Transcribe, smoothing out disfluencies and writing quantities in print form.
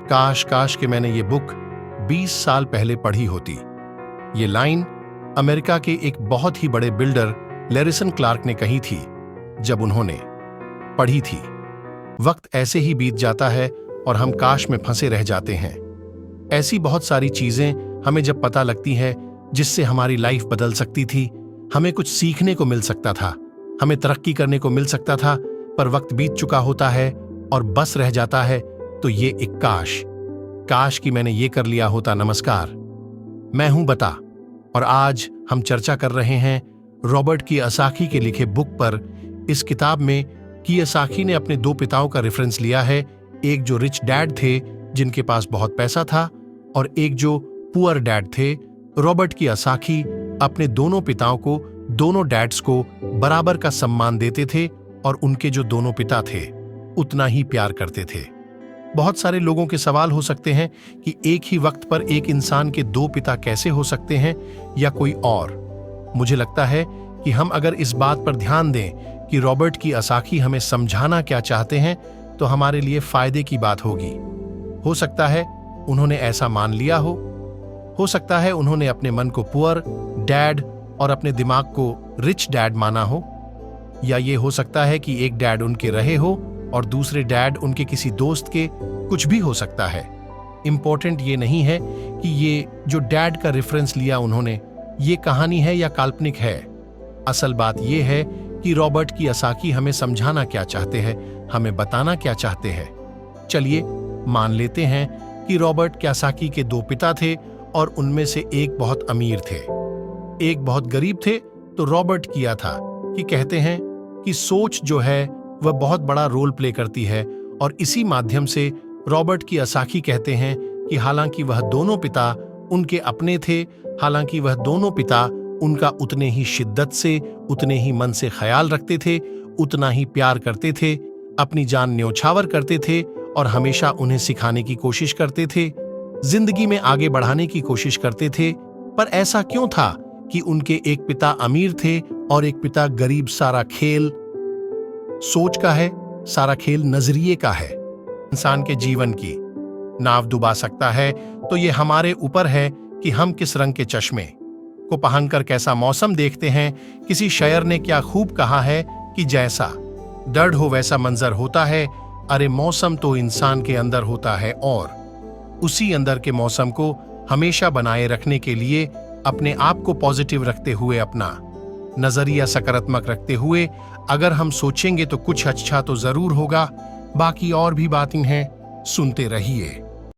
काश काश कि मैंने ये बुक 20 साल पहले पढ़ी होती। ये लाइन अमेरिका के एक बहुत ही बड़े बिल्डर लैरिसन क्लार्क ने कही थी जब उन्होंने पढ़ी थी। वक्त ऐसे ही बीत जाता है और हम काश में फंसे रह जाते हैं। ऐसी बहुत सारी चीजें हमें जब पता लगती है जिससे हमारी लाइफ बदल सकती थी, हमें कुछ सीखने को मिल सकता था, हमें तरक्की करने को मिल सकता था, पर वक्त बीत चुका होता है और बस रह जाता है तो ये एक काश कि मैंने ये कर लिया होता। नमस्कार, मैं हूं बता और आज हम चर्चा कर रहे हैं रॉबर्ट कियोसाकी के लिखे बुक पर। इस किताब में कियोसाकी ने अपने दो पिताओं का रेफरेंस लिया है, एक जो रिच डैड थे जिनके पास बहुत पैसा था और एक जो पुअर डैड थे। रॉबर्ट कियोसाकी अपने दोनों पिताओं को, दोनों डैड्स को बराबर का सम्मान देते थे और उनके जो दोनों पिता थे उतना ही प्यार करते थे। बहुत सारे लोगों के सवाल हो सकते हैं कि एक ही वक्त पर एक इंसान के दो पिता कैसे हो सकते हैं या कोई और। मुझे लगता है कि हम अगर इस बात पर ध्यान दें कि रॉबर्ट कियोसाकी हमें समझाना क्या चाहते हैं तो हमारे लिए फायदे की बात होगी। हो सकता है उन्होंने ऐसा मान लिया हो सकता है उन्होंने अपने मन को पुअर डैड और अपने दिमाग को रिच डैड माना हो, या ये हो सकता है कि एक डैड उनके रहे हो और दूसरे डैड उनके किसी दोस्त के, कुछ भी हो सकता है। इंपॉर्टेंट ये नहीं है कि ये जो डैड का रेफरेंस लिया उन्होंने, ये कहानी है या काल्पनिक है। असल बात ये है कि रॉबर्ट कियोसाकी हमें समझाना क्या चाहते हैं, हमें बताना क्या चाहते हैं। चलिए मान लेते हैं कि रॉबर्ट कियोसाकी के दो पिता थे और उनमें से एक बहुत अमीर थे, एक बहुत गरीब थे। तो रॉबर्ट किया था कि कहते हैं कि सोच जो है वह बहुत बड़ा रोल प्ले करती है, और इसी माध्यम से रॉबर्ट कियोसाकी कहते हैं कि हालांकि वह दोनों पिता उनके अपने थे, हालांकि वह दोनों पिता उनका उतने ही शिद्दत से, उतने ही मन से ख्याल रखते थे, उतना ही प्यार करते थे, अपनी जान न्योछावर करते थे और हमेशा उन्हें सिखाने की कोशिश करते थे, जिंदगी में आगे बढ़ाने की कोशिश करते थे। पर ऐसा क्यों था कि उनके एक पिता अमीर थे और एक पिता गरीब? सारा खेल सोच का है, सारा खेल नजरिए का है। इंसान के जीवन की नाव डुबा सकता है तो ये हमारे ऊपर है कि हम किस रंग के चश्मे को पहनकर कैसा मौसम देखते हैं। किसी शायर ने क्या खूब कहा है कि जैसा डर हो वैसा मंजर होता है। अरे मौसम तो इंसान के अंदर होता है और उसी अंदर के मौसम को हमेशा बनाए रखने के लिए अपने आप को पॉजिटिव रखते हुए, अपना नजरिया सकारात्मक रखते हुए अगर हम सोचेंगे तो कुछ अच्छा तो जरूर होगा। बाकी और भी बातें हैं, सुनते रहिए।